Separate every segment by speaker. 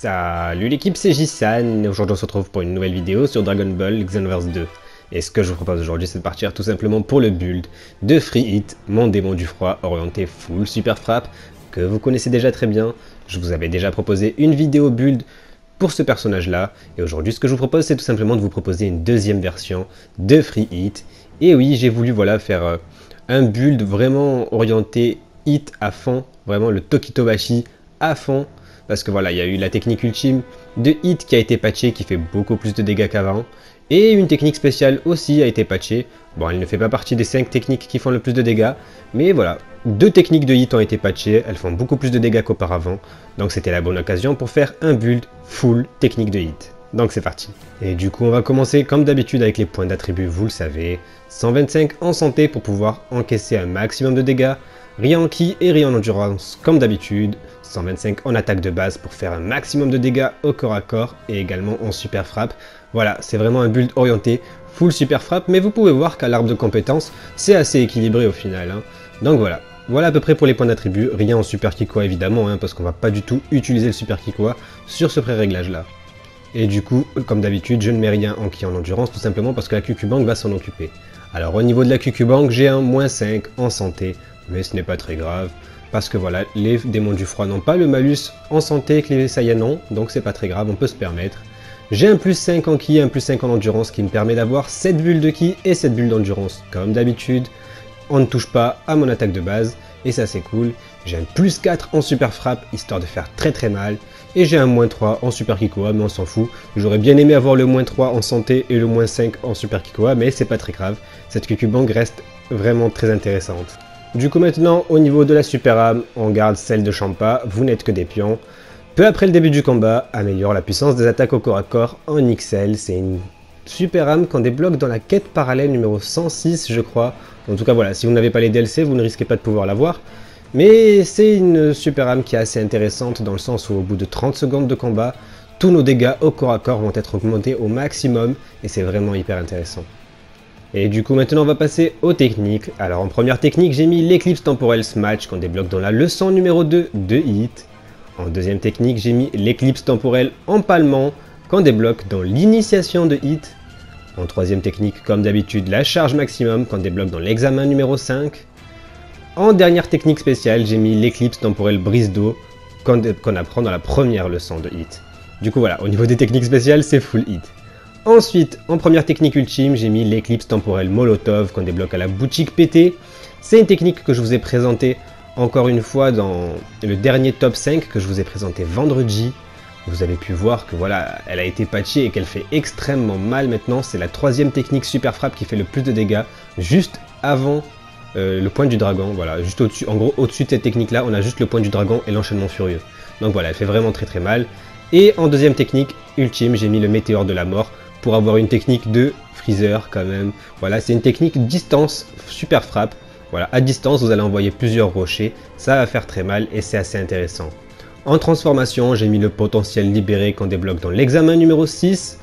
Speaker 1: Salut l'équipe, c'est Jisan, et aujourd'hui on se retrouve pour une nouvelle vidéo sur Dragon Ball Xenoverse 2. Et ce que je vous propose aujourd'hui, c'est de partir tout simplement pour le build de Free Hit, mon démon du froid orienté full super frappe, que vous connaissez déjà très bien. Je vous avais déjà proposé une vidéo build pour ce personnage là, et aujourd'hui ce que je vous propose, c'est tout simplement de vous proposer une deuxième version de Free Hit. Et oui, j'ai voulu faire un build vraiment orienté hit à fond, vraiment le Tokitobashi à fond. Parce que voilà, il y a eu la technique ultime de hit qui a été patchée, qui fait beaucoup plus de dégâts qu'avant. Et une technique spéciale aussi a été patchée. Bon, elle ne fait pas partie des 5 techniques qui font le plus de dégâts. Mais voilà, 2 techniques de hit ont été patchées, elles font beaucoup plus de dégâts qu'auparavant. Donc c'était la bonne occasion pour faire un build full technique de hit. Donc c'est parti. Et du coup on va commencer comme d'habitude avec les points d'attribut, vous le savez. 125 en santé pour pouvoir encaisser un maximum de dégâts. Rien en ki et rien en endurance comme d'habitude. 125 en attaque de base pour faire un maximum de dégâts au corps à corps et également en super frappe. Voilà, c'est vraiment un build orienté full super frappe, mais vous pouvez voir qu'à l'arbre de compétences, c'est assez équilibré au final. Donc voilà, voilà à peu près pour les points d'attribut. Rien en super Kikoa évidemment, parce qu'on va pas du tout utiliser le super Kikoa sur ce pré-réglage là. Et du coup, comme d'habitude, je ne mets rien en ki en endurance, tout simplement parce que la QQ-Bank va s'en occuper. Alors au niveau de la QQ-Bank, j'ai un -5 en santé, mais ce n'est pas très grave. Parce que voilà, les démons du froid n'ont pas le malus en santé que les Saiyans ont, donc c'est pas très grave, on peut se permettre. J'ai un +5 en ki et un +5 en endurance qui me permet d'avoir 7 bulles de ki et 7 bulles d'endurance. Comme d'habitude, on ne touche pas à mon attaque de base, et ça c'est cool. J'ai un +4 en super frappe, histoire de faire très mal. Et j'ai un -3 en super Kikoa, mais on s'en fout. J'aurais bien aimé avoir le -3 en santé et le -5 en super Kikoa, mais c'est pas très grave. Cette QQ-Bank reste vraiment très intéressante. Du coup maintenant, au niveau de la super âme, on garde celle de Champa, vous n'êtes que des pions. Peu après le début du combat, améliore la puissance des attaques au corps à corps en XL. C'est une super âme qu'on débloque dans la quête parallèle numéro 106 je crois. En tout cas voilà, si vous n'avez pas les DLC, vous ne risquez pas de pouvoir l'avoir. Mais c'est une super âme qui est assez intéressante dans le sens où au bout de 30 secondes de combat, tous nos dégâts au corps à corps vont être augmentés au maximum et c'est vraiment hyper intéressant. Et du coup maintenant on va passer aux techniques. Alors en première technique j'ai mis l'éclipse temporelle Smash qu'on débloque dans la leçon numéro 2 de Hit. En deuxième technique j'ai mis l'éclipse temporelle Empalement qu'on débloque dans l'initiation de Hit. En troisième technique comme d'habitude la charge maximum qu'on débloque dans l'examen numéro 5. En dernière technique spéciale j'ai mis l'éclipse temporelle Brise d'eau qu'on apprend dans la première leçon de Hit. Du coup voilà, au niveau des techniques spéciales c'est full Hit. Ensuite, en première technique ultime, j'ai mis l'éclipse temporelle Molotov qu'on débloque à la boutique PT. C'est une technique que je vous ai présentée encore une fois dans le dernier top 5 que je vous ai présenté vendredi. Vous avez pu voir que voilà, elle a été patchée et qu'elle fait extrêmement mal maintenant. C'est la troisième technique super frappe qui fait le plus de dégâts, juste avant le point du dragon. Voilà, juste au-dessus, en gros au-dessus de cette technique là, on a juste le point du dragon et l'enchaînement furieux. Donc voilà, elle fait vraiment très mal. Et en deuxième technique ultime, j'ai mis le météore de la mort, pour avoir une technique de Freezer quand même. Voilà, c'est une technique distance super frappe. Voilà, à distance, vous allez envoyer plusieurs rochers. Ça va faire très mal et c'est assez intéressant. En transformation, j'ai mis le potentiel libéré qu'on débloque dans l'examen numéro 6.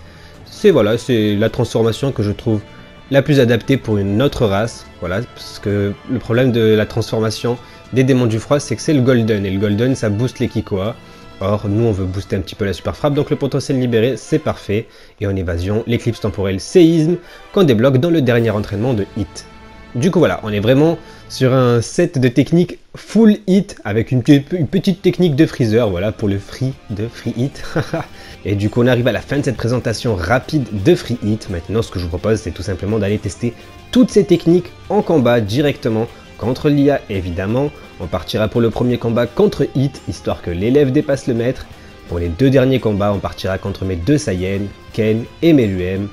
Speaker 1: C'est la transformation que je trouve la plus adaptée pour une autre race. Voilà, parce que le problème de la transformation des démons du froid, c'est que c'est le golden. Et le golden, ça booste les Kikoa. Or, nous on veut booster un petit peu la super frappe, donc le potentiel libéré c'est parfait. Et en évasion, l'éclipse temporelle séisme qu'on débloque dans le dernier entraînement de Hit. Du coup voilà, on est vraiment sur un set de techniques full Hit avec une petite technique de Freezer, voilà pour le free de Free Hit. Et du coup on arrive à la fin de cette présentation rapide de Free Hit. Maintenant ce que je vous propose c'est tout simplement d'aller tester toutes ces techniques en combat directement. Contre l'IA évidemment, on partira pour le premier combat contre Hit, histoire que l'élève dépasse le maître. Pour les deux derniers combats, on partira contre mes deux Saiyans, Ken et Meruem.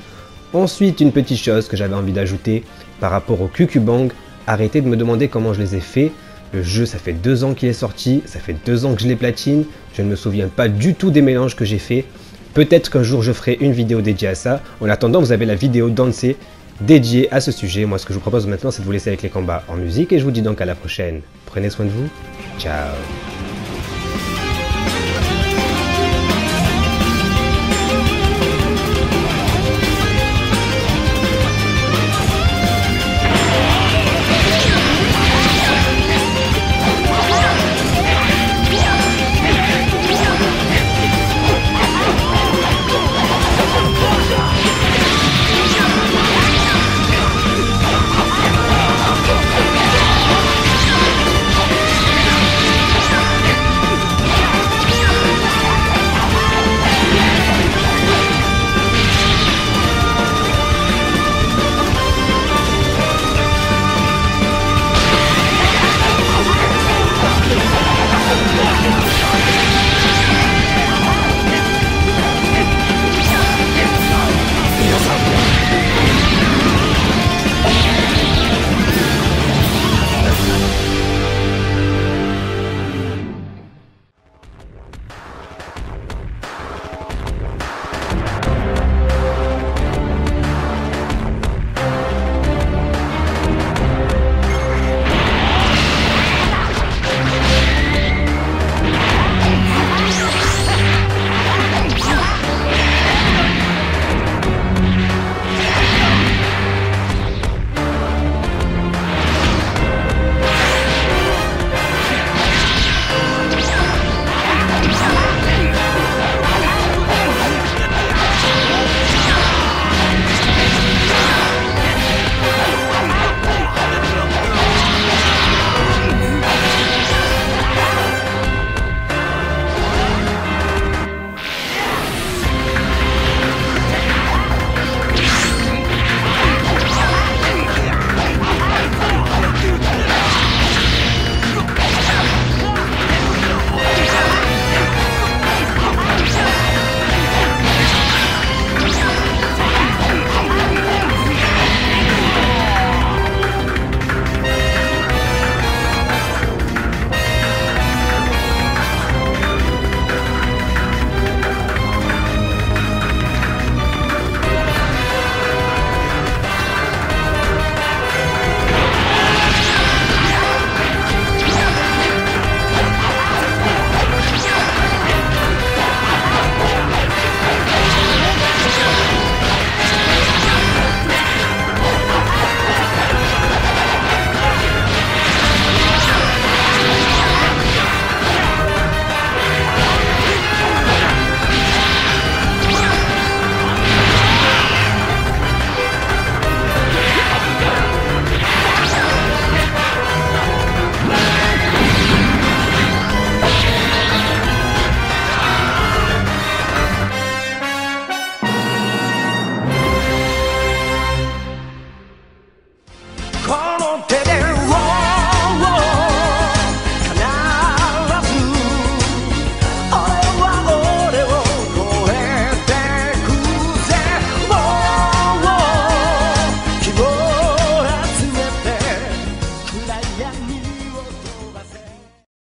Speaker 1: Ensuite, une petite chose que j'avais envie d'ajouter par rapport au QQ-Bank, arrêtez de me demander comment je les ai fait. Le jeu, ça fait 2 ans qu'il est sorti, ça fait 2 ans que je les platine, je ne me souviens pas du tout des mélanges que j'ai fait. Peut-être qu'un jour je ferai une vidéo dédiée à ça. En attendant, vous avez la vidéo Danser dédié à ce sujet. Moi ce que je vous propose maintenant c'est de vous laisser avec les combats en musique et je vous dis donc à la prochaine. Prenez soin de vous, ciao.